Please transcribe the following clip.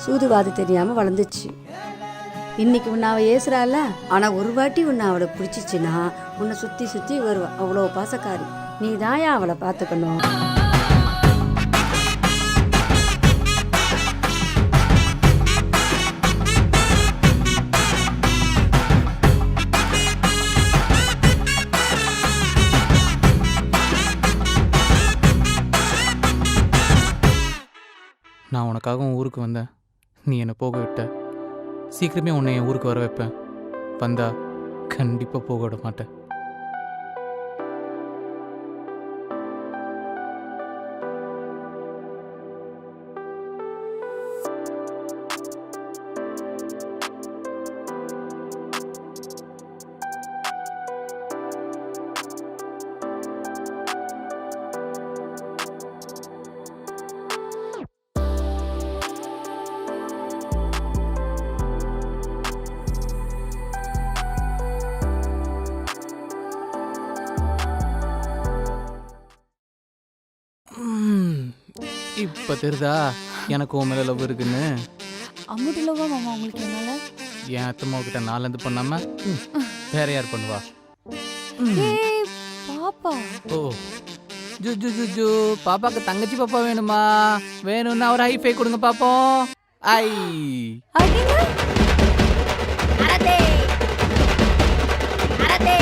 சூதுவாது தெரியாமல் வளர்ந்துச்சு. இன்னைக்கு உன்னை அவள் ஏசுறாள். ஆனால் ஒரு வாட்டி உன்னை அவளை பிடிச்சிச்சின்னா உன்னை சுற்றி சுற்றி வருவா. அவ்வளோ பாசக்காரி. நீ தாயா அவளை பார்த்துக்கணும். நான் உனக்காக உன் ஊருக்கு வந்தேன், நீ என்னை போக விட்ட. சீக்கிரமே உன்னை என் ஊருக்கு வர வைப்பேன். வந்தா கண்டிப்பாக போக விட மாட்டேன். இப்போ தெரியுதா எனக்கு உன் மேலே லவ் இருக்குன்னு. அம்முட்டு லவ்வா மாமா உங்களுக்கு என்னால? என் அத்தம்மா கிட்ட நாலேந்து பண்ணாம வேற யார் பண்ணுவா? ஏய் பாப்பா. ஓ ஜு ஜு ஜு ஜு பாப்பாக்கு தங்கச்சி பாப்பா வேணுமா? வேணும்னா ஒரு ஹைஃபை கொடுங்க பாப்போம். ஐ அடிங்க. அரதே அரதே